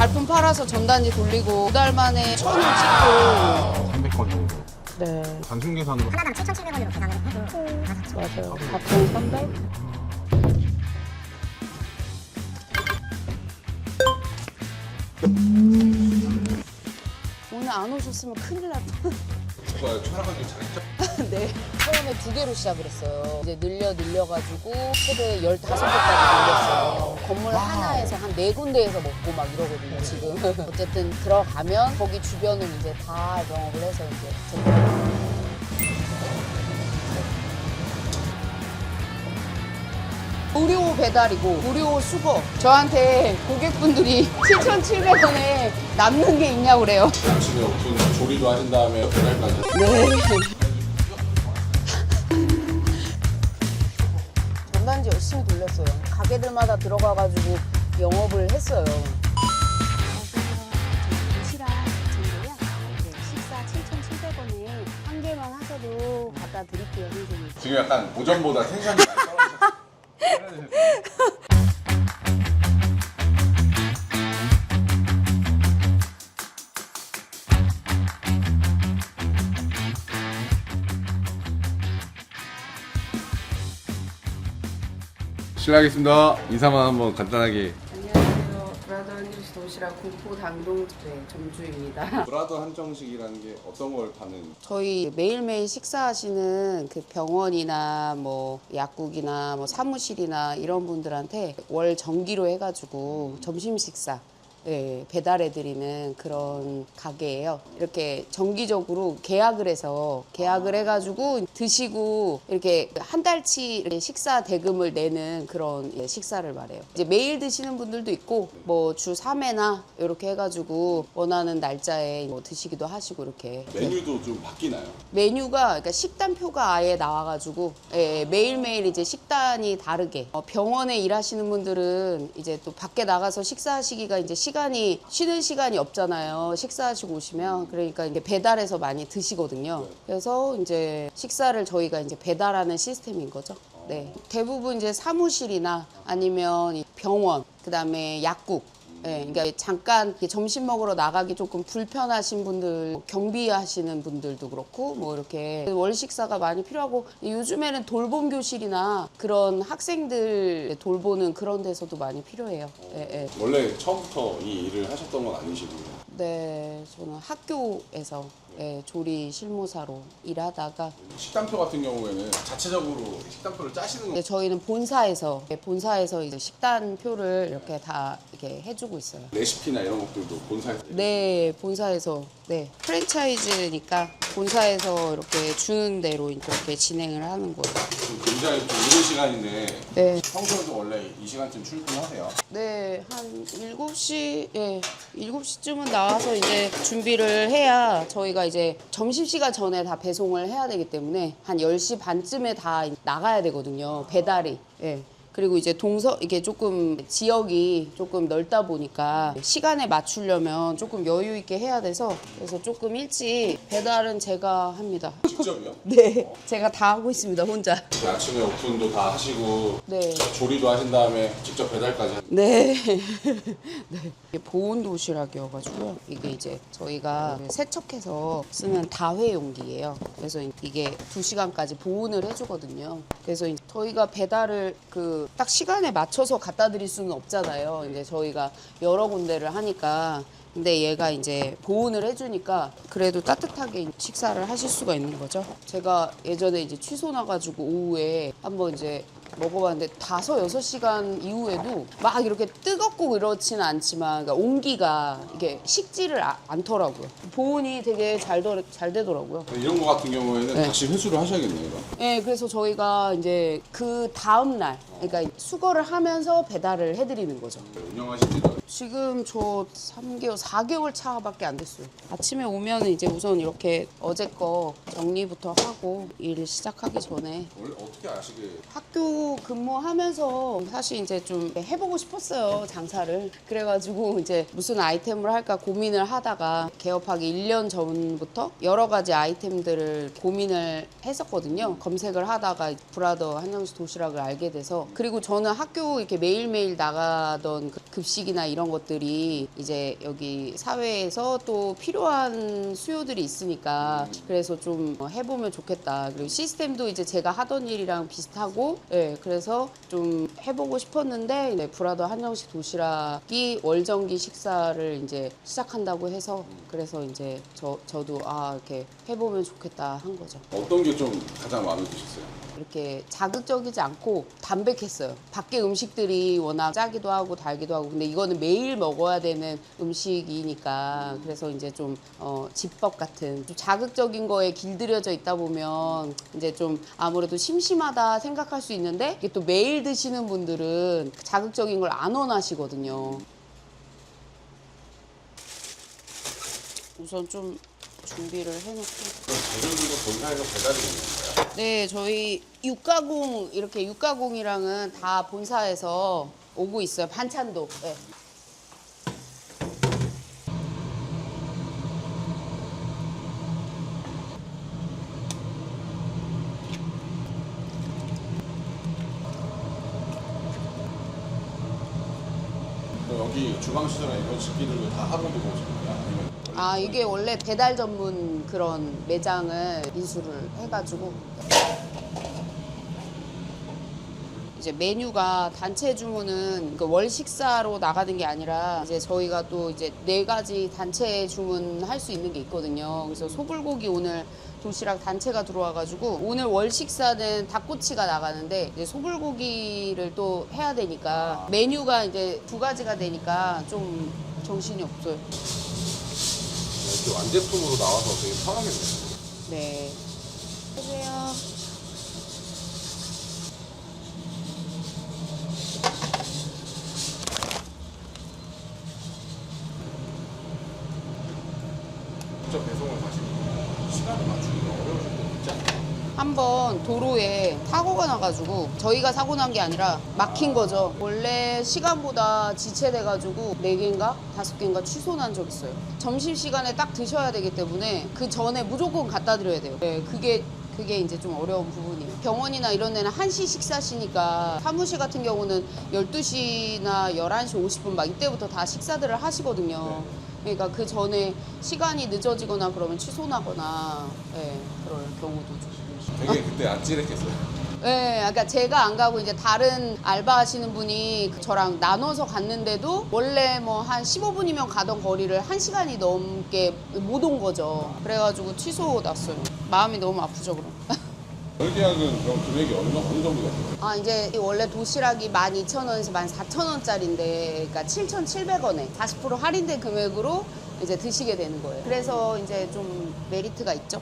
발품 팔아서 전단지 돌리고 2달 만에 1,000을 찍고 300건 정도. 네 단순 계산으로 하나당 7,700원으로 계산을 해도 맞아요 4,300? 오늘 안 오셨으면 큰일 날 뻔. 저거 촬영하기 잘했죠? 네. 처음에 2개로 시작을 했어요. 이제 늘려가지고 최대 15개까지 늘렸어요. 건물 하나에서 한 4군데에서 먹고 막 이러거든요, 지금. 어쨌든 들어가면 거기 주변을 이제 다 영업을 해서 이제. 무료 배달이고 무료 수거. 저한테 고객분들이 7,700원에 남는 게 있냐고 그래요. 아침에 오픈 조리도 하신 다음에 배달까지. 네. 전단지 열심히 돌렸어요. 가게들마다 들어가가지고 영업을 했어요. 도시락 정도요. 식사 7,700원에 한 개만 하셔도 갖다 드릴게요, 선생님. 지금 약간 오전보다 텐션이 많이 떨어졌어요. 실례하겠습니다. 인사만 한번 간단하게. 안녕하세요. 브라더 한정식 도시락 군포 당동 점주입니다. 브라더 한정식이라는 게 어떤 걸 파는? 저희 매일매일 식사하시는 그 병원이나 뭐 약국이나 뭐 사무실이나 이런 분들한테 월 정기로 해가지고 점심 식사 배달해드리는 그런 가게예요. 이렇게 정기적으로 계약을 해가지고 드시고 이렇게 한 달치 이렇게 식사 대금을 내는 그런 식사를 말해요. 이제 매일 드시는 분들도 있고 뭐 주 3회나 이렇게 해가지고 원하는 날짜에 뭐 드시기도 하시고 이렇게. 메뉴도 좀 바뀌나요? 메뉴가 그러니까 식단표가 아예 나와가지고 매일매일 이제 식단이 다르게 병원에 일하시는 분들은 이제 또 밖에 나가서 식사하시기가 이제 쉬는 시간이 없잖아요. 식사하시고 오시면 그러니까 이제 배달해서 많이 드시거든요. 그래서 이제 식사를 저희가 이제 배달하는 시스템인 거죠. 네. 대부분 이제 사무실이나 아니면 병원, 그다음에 약국. 네, 그러니까 잠깐 점심 먹으러 나가기 조금 불편하신 분들, 경비하시는 분들도 그렇고 뭐 이렇게 월 식사가 많이 필요하고 요즘에는 돌봄 교실이나 그런 학생들 돌보는 그런 데서도 많이 필요해요. 네, 원래 처음부터 이 일을 하셨던 건 아니시고요. 네, 저는 학교에서 조리 실무사로 일하다가 식단표 같은 경우에는 자체적으로 식단표를 짜시는 거. 저희는 본사에서 이제 식단표를 이렇게 다 이렇게 해주고 있어요. 레시피나 이런 것들도 본사에서. 네, 본사에서 프랜차이즈니까 본사에서 이렇게 주는 대로 이렇게 진행을 하는 거예요. 굉장히 좀 이른 시간인데 네, 평소에도 원래 이 시간쯤 출근하세요? 네, 한 7시, 7시쯤은 나와서 이제 준비를 해야 저희가 이제 점심시간 전에 다 배송을 해야 되기 때문에 한 10시 반쯤에 다 나가야 되거든요, 배달이. 그리고 이제 이게 조금 지역이 조금 넓다 보니까 시간에 맞추려면 조금 여유 있게 해야 돼서 그래서 조금 일찍 배달은 제가 합니다. 직접이요? 네, 제가 다 하고 있습니다, 혼자. 아침에 오픈도 다 하시고 네. 조리도 하신 다음에 직접 배달까지 하시고. 네. 네. 이게 보온 도시락이어가지고요. 이게 이제 저희가 세척해서 쓰는 다회용기예요. 그래서 이게 2시간까지 보온을 해주거든요. 그래서 저희가 배달을 딱 시간에 맞춰서 갖다 드릴 수는 없잖아요. 이제 저희가 여러 군데를 하니까. 근데 얘가 이제 보온을 해주니까 그래도 따뜻하게 식사를 하실 수가 있는 거죠. 제가 예전에 이제 취소 나가지고 오후에 한번 이제 먹어봤는데 5-6시간 이후에도 막 이렇게 뜨겁고 이렇지는 않지만 그러니까 온기가 이게 식지를 않더라고요. 보온이 되게 잘 되더라고요. 이런 거 같은 경우에는 네. 다시 회수를 하셔야겠네요. 그럼. 네, 그래서 저희가 이제 그 다음 날, 그러니까 수거를 하면서 배달을 해드리는 거죠. 운영하신 지도 지금 저 4개월 차밖에 안 됐어요. 아침에 오면 이제 우선 이렇게 어제 거 정리부터 하고 일 시작하기 전에 원래 어떻게 아시게? 학교 근무하면서 사실 이제 좀 해보고 싶었어요, 장사를. 그래가지고 이제 무슨 아이템을 할까 고민을 하다가 개업하기 1년 전부터 여러 가지 아이템들을 고민을 했었거든요. 검색을 하다가 브라더 한정식 도시락을 알게 돼서 그리고 저는 학교 이렇게 매일매일 나가던 그 급식이나 이런 것들이 이제 여기 사회에서 또 필요한 수요들이 있으니까 그래서 좀 해보면 좋겠다. 그리고 시스템도 이제 제가 하던 일이랑 비슷하고, 예, 그래서 좀 해보고 싶었는데, 네, 브라더 한정식 도시락이 월정기 식사를 이제 시작한다고 해서 그래서 이제 저도 이렇게 해보면 좋겠다 한 거죠. 어떤 게 좀 가장 마음에 드셨어요? 이렇게 자극적이지 않고 담백했어요. 밖에 음식들이 워낙 짜기도 하고 달기도 하고 근데 이거는 매일 먹어야 되는 음식이니까 그래서 이제 좀 집밥 같은 좀 자극적인 거에 길들여져 있다 보면 이제 좀 아무래도 심심하다 생각할 수 있는데 이게 또 매일 드시는 분들은 자극적인 걸 안 원하시거든요. 우선 좀 준비를 해놓고. 그럼 재료들도 본사에서 배달이 되는 건가요? 네, 저희 육가공 이렇게 육가공이랑은 다 본사에서 오고 있어요. 반찬도. 네. 그럼 여기 주방 시설에 이런 식기들도 다 하루 두고 오신 거예요? 아니면 아, 이게 원래 배달 전문 그런 매장을 인수를 해가지고 이제 메뉴가 단체 주문은 그 월 식사로 나가는 게 아니라 이제 저희가 또 이제 4가지 단체 주문할 수 있는 게 있거든요. 그래서 소불고기 오늘 도시락 단체가 들어와가지고 오늘 월 식사는 닭꼬치가 나가는데 이제 소불고기를 또 해야 되니까 메뉴가 이제 2가지가 되니까 좀 정신이 없어요. 이렇게 완제품으로 나와서 되게 편하겠네요. 네. 안녕하세요. 직접 배송을 하시면 시간을 맞추기가 어려우실 때 있지 않나요? 한번 도로에 사고가 나가지고 저희가 사고 난 게 아니라 막힌 거죠. 원래 시간보다 지체돼가지고 4개인가 5개인가 취소 난 적 있어요. 점심시간에 딱 드셔야 되기 때문에 그 전에 무조건 갖다 드려야 돼요. 네, 그게 이제 좀 어려운 부분이에요. 병원이나 이런 데는 1시 식사시니까 사무실 같은 경우는 12시나 11시 50분 막 이때부터 다 식사들을 하시거든요. 그러니까 그 전에 시간이 늦어지거나 그러면 취소나거나 그럴 경우도 좀. 되게 그때 아찔했겠어요. 네, 그러니까 제가 안 가고 이제 다른 알바하시는 분이 저랑 나눠서 갔는데도 원래 뭐 한 15분이면 가던 거리를 1시간이 넘게 못 온 거죠. 그래가지고 취소 났어요. 마음이 너무 아프죠, 그럼. 월계약은 그럼 금액이 어느 정도 됐어요? 아, 이제 원래 도시락이 12,000원에서 14,000원짜리인데, 그러니까 7,700원에 40% 할인된 금액으로 이제 드시게 되는 거예요. 그래서 이제 좀 메리트가 있죠.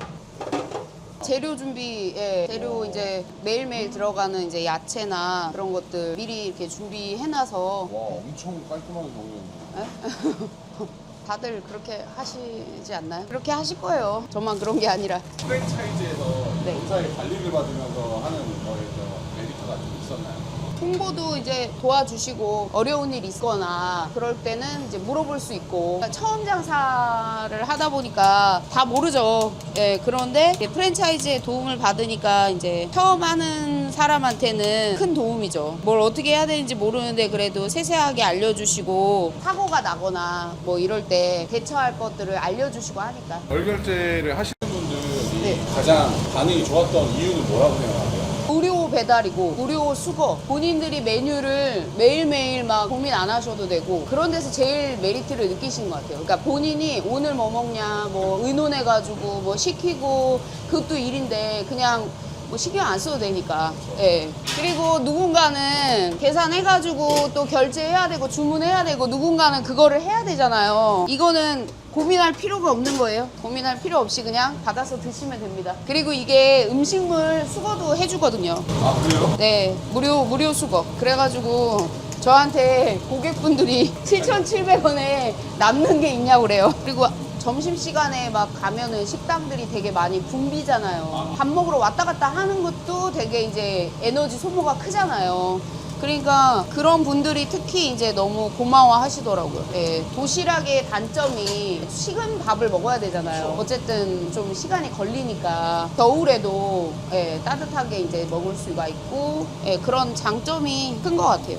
재료 준비, 재료 이제 매일매일 들어가는 이제 야채나 그런 것들 미리 이렇게 준비해놔서 와, 엄청 깔끔하게 정리했네요. 다들 그렇게 하시지 않나요? 그렇게 하실 거예요. 저만 그런 게 아니라. 프랜차이즈에서 네. 본사의 관리를 받으면서 하는 거에서 메리트가 좀 있었나요? 홍보도 이제 도와주시고 어려운 일 있거나 그럴 때는 이제 물어볼 수 있고 그러니까 처음 장사를 하다 보니까 다 모르죠. 예, 그런데 이제 프랜차이즈의 도움을 받으니까 이제 처음 하는 사람한테는 큰 도움이죠. 뭘 어떻게 해야 되는지 모르는데 그래도 세세하게 알려주시고 사고가 나거나 뭐 이럴 때 대처할 것들을 알려주시고 하니까. 월결제를 하시는 분들이 네. 가장 반응이 좋았던 이유는 뭐라고 생각하세요? 무료 배달이고 무료 수거 본인들이 메뉴를 매일매일 막 고민 안 하셔도 되고 그런 데서 제일 메리트를 느끼시는 것 같아요. 그러니까 본인이 오늘 뭐 먹냐 뭐 의논해가지고 뭐 시키고 그것도 일인데 그냥 뭐 신경 안 써도 되니까. 예. 그리고 누군가는 계산해가지고 또 결제해야 되고 주문해야 되고 누군가는 그거를 해야 되잖아요. 이거는 고민할 필요가 없는 거예요. 고민할 필요 없이 그냥 받아서 드시면 됩니다. 그리고 이게 음식물 수거도 해주거든요. 아, 그래요? 네, 무료 수거. 그래가지고 저한테 고객분들이 7,700원에 남는 게 있냐고 그래요. 그리고 점심시간에 막 가면은 식당들이 되게 많이 붐비잖아요. 밥 먹으러 왔다 갔다 하는 것도 되게 이제 에너지 소모가 크잖아요. 그러니까 그런 분들이 특히 이제 너무 고마워 하시더라고요. 예, 도시락의 단점이 식은 밥을 먹어야 되잖아요. 어쨌든 좀 시간이 걸리니까 겨울에도 예, 따뜻하게 이제 먹을 수가 있고 예, 그런 장점이 큰 것 같아요.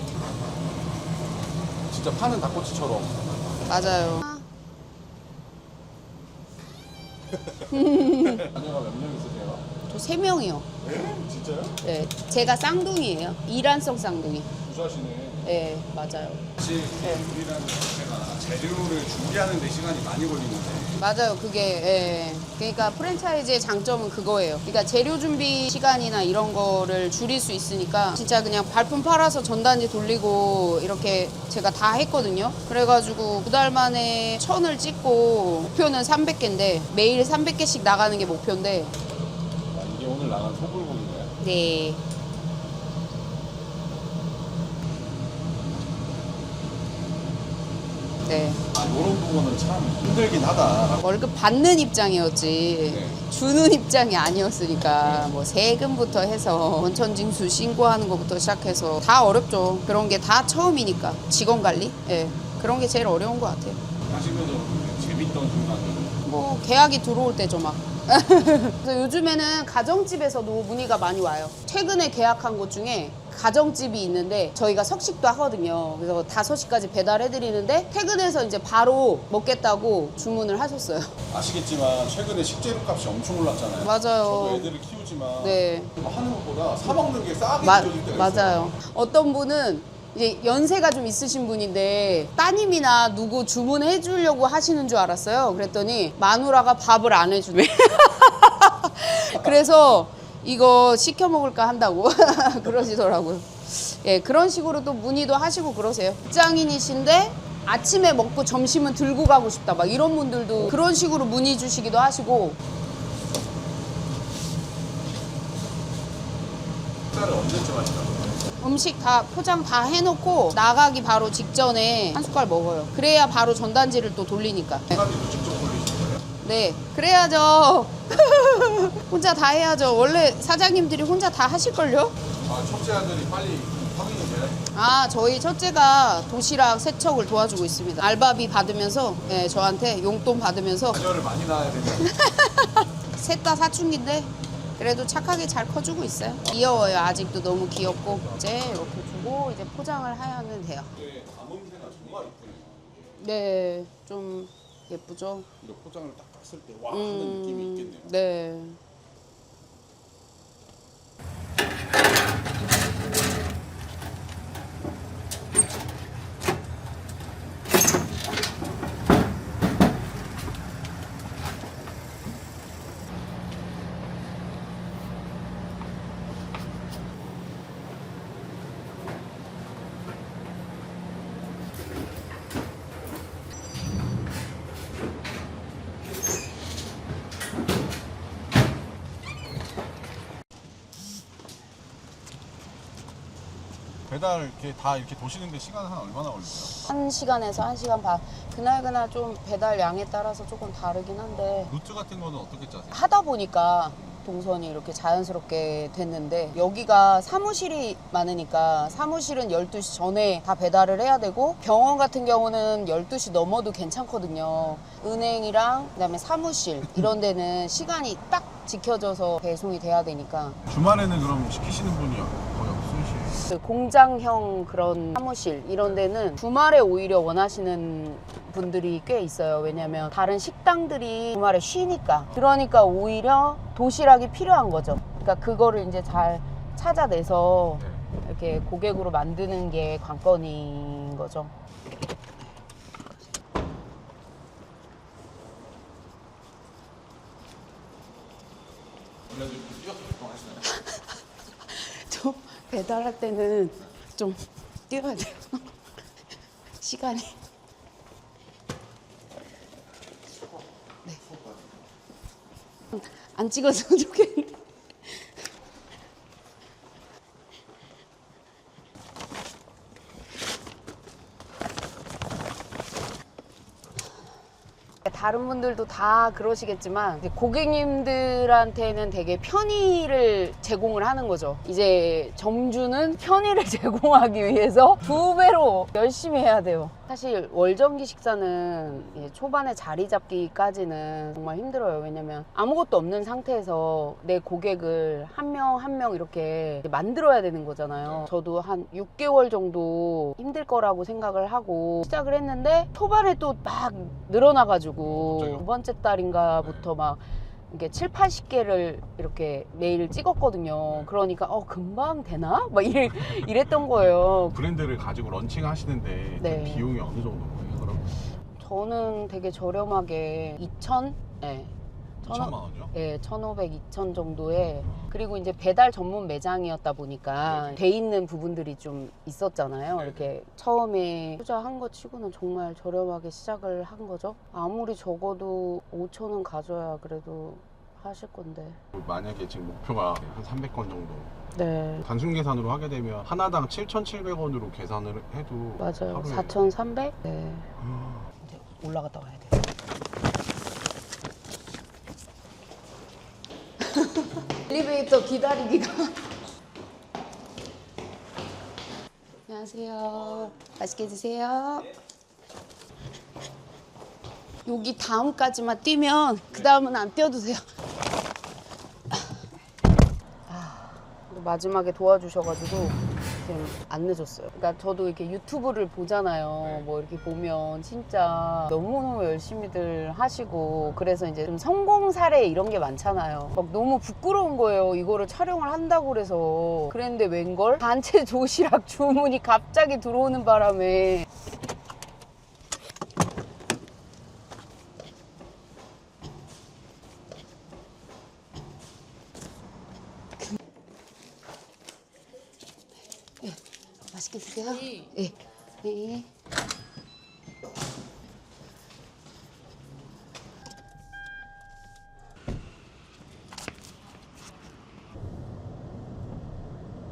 진짜 파는 닭꼬치처럼. 맞아요. 자녀가 몇 명 있으세요? 저 3명이요. 네? 진짜요? 네, 제가 쌍둥이에요. 이란성 쌍둥이. 부자시네. 네, 맞아요. 혹시 요리라는 자체가 재료를 준비하는 데 시간이 많이 걸리는데 맞아요. 그게 예. 그러니까 프랜차이즈의 장점은 그거예요. 그러니까 재료 준비 시간이나 이런 거를 줄일 수 있으니까 진짜 그냥 발품 팔아서 전단지 돌리고 이렇게 제가 다 했거든요. 그래가지고 2달 만에 1000을 찍고 목표는 300개인데 매일 300개씩 나가는 게 목표인데 아, 이게 오늘 나간 소불고기인가요? 네. 네. 아, 이런 부분은 참 힘들긴 하다. 월급 받는 입장이었지 네. 주는 입장이 아니었으니까 뭐 세금부터 해서 원천징수 신고하는 것부터 시작해서 다 어렵죠. 그런 게 다 처음이니까 직원 관리 예 그런 게 제일 어려운 것 같아요. 하시면서 재밌던 순간들. 뭐 계약이 들어올 때죠 막. 그래서 요즘에는 가정집에서도 문의가 많이 와요. 최근에 계약한 곳 중에 가정집이 있는데 저희가 석식도 하거든요. 그래서 5시까지 배달해드리는데 퇴근해서 이제 바로 먹겠다고 주문을 하셨어요. 아시겠지만 최근에 식재료 값이 엄청 올랐잖아요. 맞아요. 저도 애들을 키우지만 네. 하는 것보다 사 먹는 게 싸게 느껴질 때가 있어요. 맞아요. 어떤 분은 이제 연세가 좀 있으신 분인데 따님이나 누구 주문해 주려고 하시는 줄 알았어요. 그랬더니 마누라가 밥을 안 해주네. 그래서 이거 시켜 먹을까 한다고 그러시더라고요. 예, 그런 식으로 또 문의도 하시고 그러세요. 직장인이신데 아침에 먹고 점심은 들고 가고 싶다 막 이런 분들도 그런 식으로 문의 주시기도 하시고. 식사를 언제쯤 하시나요? 음식 다 포장 다 해놓고 나가기 바로 직전에 한 숟갈 먹어요. 그래야 바로 전단지를 또 돌리니까. 사람들도 직접 돌리신 거예요? 네, 그래야죠. 혼자 다 해야죠. 원래 사장님들이 혼자 다 하실걸요? 아, 첫째 아들이 빨리 확인이 돼요? 아, 저희 첫째가 도시락 세척을 도와주고 있습니다. 알바비 받으면서, 네, 저한테 용돈 받으면서 자녀를 많이 낳아야 되는. 셋 다 사춘기인데 그래도 착하게 잘 커주고 있어요. 귀여워요. 아직도 너무 귀엽고. 이제 이렇게 주고 이제 포장을 하면 돼요. 이게 담음새가 정말 이쁘네요. 네, 좀 예쁘죠? 이거 포장을 딱 땄을 때 와 하는 느낌이 있겠네요. 네. 배달 이렇게 다 이렇게 도시는데 시간 한 얼마나 걸리세요? 1시간에서 1시간 반. 그날 좀 배달 양에 따라서 조금 다르긴 한데 루트 같은 거는 어떻게 짜세요? 하다 보니까 동선이 이렇게 자연스럽게 됐는데 여기가 사무실이 많으니까 사무실은 12시 전에 다 배달을 해야 되고 병원 같은 경우는 12시 넘어도 괜찮거든요. 은행이랑 그다음에 사무실 이런 데는 시간이 딱 지켜져서 배송이 돼야 되니까 주말에는 그럼 시키시는 분이 거의 없으시죠? 그 공장형 그런 사무실 이런 데는 주말에 오히려 원하시는 분들이 꽤 있어요. 왜냐면 다른 식당들이 주말에 쉬니까. 그러니까 오히려 도시락이 필요한 거죠. 그러니까 그거를 이제 잘 찾아내서 이렇게 고객으로 만드는 게 관건인 거죠. 원래도 이렇게 뛰어서 활동하시나요? 저 배달할 때는 좀 뛰어야 돼요. 시간이. 네. 안 찍었으면 좋겠는데. 다른 분들도 다 그러시겠지만 이제 고객님들한테는 되게 편의를 제공을 하는 거죠. 이제 점주는 편의를 제공하기 위해서 2배로 열심히 해야 돼요. 사실 월정기 식사는 이제 초반에 자리 잡기까지는 정말 힘들어요. 왜냐면 아무것도 없는 상태에서 내 고객을 한 명 한 명 이렇게 만들어야 되는 거잖아요. 저도 한 6개월 정도 힘들 거라고 생각을 하고 시작을 했는데 초반에 또 막 늘어나가지고 갑자기요? 두 번째 달인가부터 막 이게 7, 80개를 이렇게 매일 찍었거든요. 그러니까 금방 되나? 막 이랬던 거예요. 브랜드를 가지고 런칭 하시는데 네. 그 비용이 어느 정도 거예요? 그럼 저는 되게 저렴하게 2,000? 네. 2천만 원이요? 네, 1,500, 2,000 정도에 그리고 이제 배달 전문 매장이었다 보니까 네네. 돼 있는 부분들이 좀 있었잖아요. 네네. 이렇게 처음에 투자한 거 치고는 정말 저렴하게 시작을 한 거죠. 아무리 적어도 5,000원 가져야 그래도 하실 건데. 만약에 지금 목표가 한 300건 정도 네. 단순 계산으로 하게 되면 하나당 7,700원으로 계산을 해도 맞아요. 하루에 4,300? 네. 이제 올라갔다 와야 돼요. 엘리베이터 기다리기가. 안녕하세요. 맛있게 드세요. 여기 다음까지만 뛰면 그 다음은 안 뛰어도 돼요. 마지막에 도와주셔가지고 지금 안 늦었어요. 그러니까 저도 이렇게 유튜브를 보잖아요. 뭐 이렇게 보면 진짜 너무너무 열심히들 하시고 그래서 이제 좀 성공 사례 이런 게 많잖아요. 막 너무 부끄러운 거예요. 이거를 촬영을 한다고 그래서. 그랬는데 웬걸? 단체 도시락 주문이 갑자기 들어오는 바람에 맛있게 드세요. 네. 네.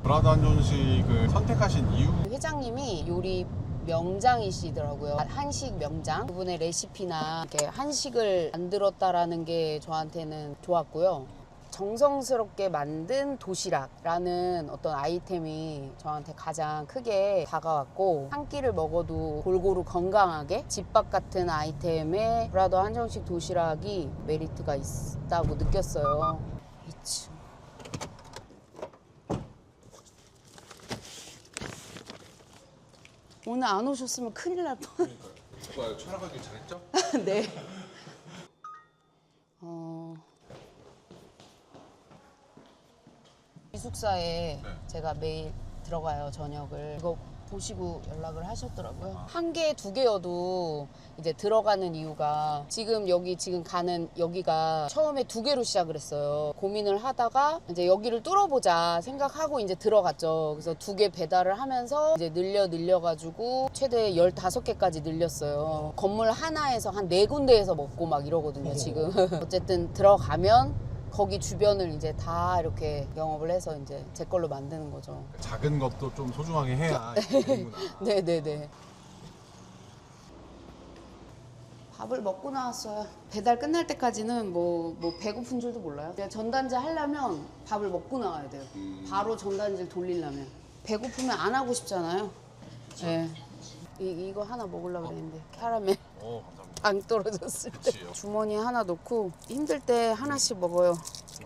브라더 한존식을 선택하신 이유? 회장님이 요리 명장이시더라고요. 한식 명장. 그분의 레시피나 이렇게 한식을 만들었다라는 게 저한테는 좋았고요. 정성스럽게 만든 도시락라는 어떤 아이템이 저한테 가장 크게 다가왔고 한 끼를 먹어도 골고루 건강하게 집밥 같은 아이템에 브라더 한정식 도시락이 메리트가 있다고 느꼈어요. 2층. 오늘 안 오셨으면 큰일 날 뻔. 오빠 촬영하기 잘했죠? 네. 기숙사에 네. 제가 매일 들어가요, 저녁을. 이거 보시고 연락을 하셨더라고요. 한 개, 두 개여도 이제 들어가는 이유가 지금 가는 여기가 처음에 2개로 시작을 했어요. 고민을 하다가 이제 여기를 뚫어보자 생각하고 이제 들어갔죠. 그래서 2개 배달을 하면서 이제 늘려가지고 최대 15개까지 늘렸어요. 건물 하나에서 한 4군데에서 먹고 막 이러거든요, 지금. 어쨌든 들어가면 거기 주변을 이제 다 이렇게 영업을 해서 이제 제 걸로 만드는 거죠. 작은 것도 좀 소중하게 해야 되는구나. 네네네. 밥을 먹고 나왔어요. 배달 끝날 때까지는 뭐 배고픈 줄도 몰라요. 그냥 전단지 하려면 밥을 먹고 나와야 돼요. 바로 전단지를 돌리려면. 배고프면 안 하고 싶잖아요. 네. 이거 하나 먹으려고 그랬는데 캐러멜 감사합니다. 안 떨어졌을 때 그치요. 주머니에 하나 넣고 힘들 때 하나씩 먹어요.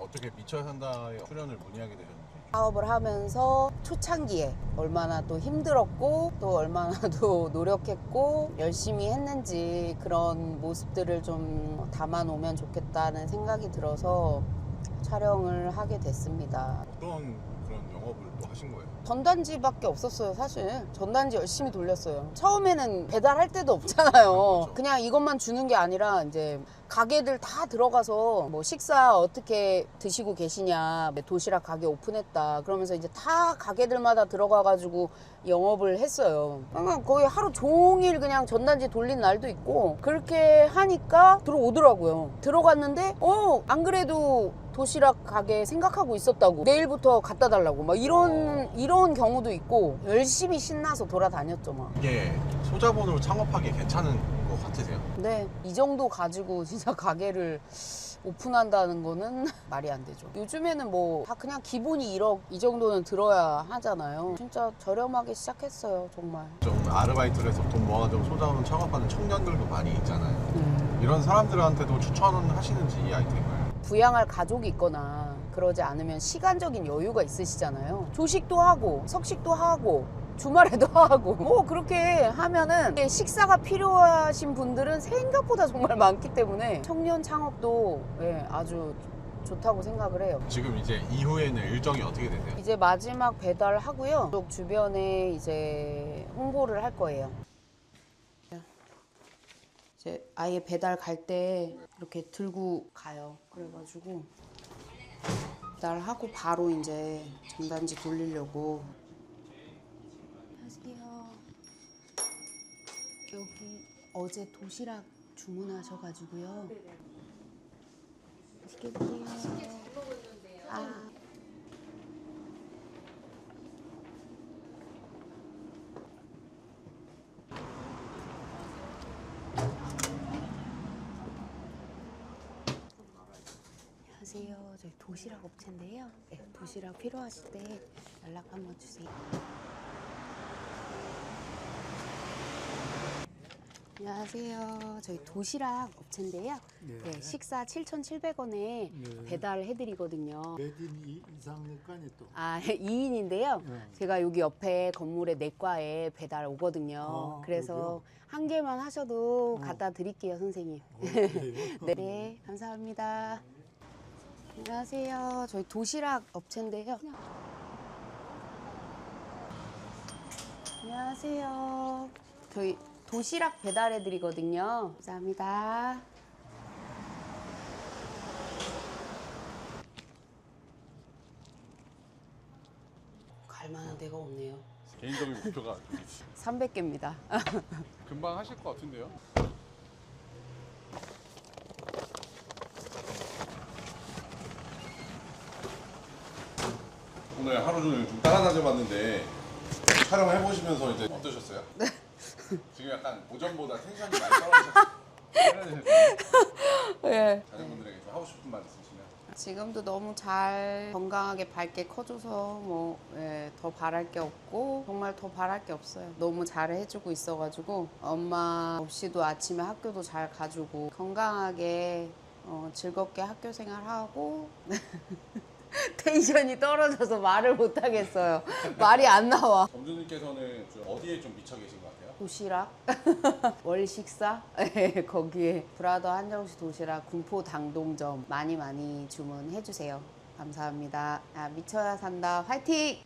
어떻게 미쳐 산다에 출연을 문의하게 되셨는지? 사업을 하면서 초창기에 얼마나 또 힘들었고 또 얼마나 또 노력했고 열심히 했는지 그런 모습들을 좀 담아놓으면 좋겠다는 생각이 들어서 촬영을 하게 됐습니다. 어떤 그런 영업을 또 하신 거예요? 전단지밖에 없었어요, 사실. 전단지 열심히 돌렸어요. 처음에는 배달할 데도 없잖아요. 그렇죠. 그냥 이것만 주는 게 아니라 이제 가게들 다 들어가서 뭐 식사 어떻게 드시고 계시냐, 도시락 가게 오픈했다. 그러면서 이제 다 가게들마다 들어가가지고 영업을 했어요. 그러니까 거의 하루 종일 그냥 전단지 돌린 날도 있고 그렇게 하니까 들어오더라고요. 들어갔는데 안 그래도 도시락 가게 생각하고 있었다고 내일부터 갖다 달라고 막 이런 경우도 있고 열심히 신나서 돌아다녔죠 막. 이게 소자본으로 창업하기 괜찮은 것 같으세요? 네, 이 정도 가지고 진짜 가게를 오픈한다는 거는 말이 안 되죠. 요즘에는 뭐 다 그냥 기본이 1억 이 정도는 들어야 하잖아요. 진짜 저렴하게 시작했어요, 정말. 좀 아르바이트를 해서 돈 모아가지고 소자원 창업하는 청년들도 많이 있잖아요. 이런 사람들한테도 추천하시는지 이 아이템을. 부양할 가족이 있거나 그러지 않으면 시간적인 여유가 있으시잖아요. 조식도 하고 석식도 하고 주말에도 하고 뭐 그렇게 하면은 식사가 필요하신 분들은 생각보다 정말 많기 때문에 청년 창업도 아주 좋다고 생각을 해요. 지금 이제 이후에는 일정이 어떻게 되세요? 이제 마지막 배달 하고요. 쪽 주변에 이제 홍보를 할 거예요. 이제 아예 배달 갈 때 이렇게 들고 가요. 그래가지고 배달하고 바로 이제 전단지 돌리려고. 안녕하세요. 여기 어제 도시락 주문하셔가지고요. 맛있게 드세요. 아. 안녕하세요. 저희 도시락 업체인데요. 네, 도시락 필요하실 때 연락 한번 주세요. 안녕하세요. 저희 도시락 업체인데요. 네, 식사 7,700원에 배달해드리거든요. 몇 인 이상일까요 또? 아, 2인인데요. 네. 제가 여기 옆에 건물에 내과에 배달 오거든요. 그래서 한 개만 하셔도 갖다 드릴게요, 선생님. 그래요? 네, 감사합니다. 안녕하세요. 저희 도시락 업체인데요. 안녕하세요. 저희 도시락 배달해 드리거든요. 감사합니다. 갈 만한 데가 없네요. 개인적인 목표가 300개입니다. 금방 하실 것 같은데요? 오늘 하루 종일 좀 따라다녀봤는데 촬영해 보시면서 이제 어떠셨어요? 네. 지금 약간 오전보다 텐션이 많이 떨어지셨어요. 네. 자녀분들에게 좀 하고 싶은 말 있으시면? 지금도 너무 잘 건강하게 밝게 커줘서 뭐 더 바랄 게 없고 정말 더 바랄 게 없어요. 너무 잘 해주고 있어가지고 엄마 없이도 아침에 학교도 잘 가주고 건강하게 즐겁게 학교 생활하고 텐션이 떨어져서 말을 못 하겠어요. 말이 안 나와. 점주님께서는 좀 어디에 좀 미쳐 계신 것 같아요? 도시락, 월 식사, 거기에 브라더 한정식 도시락 군포 당동점 많이 주문해 주세요. 감사합니다. 미쳐야 산다. 화이팅!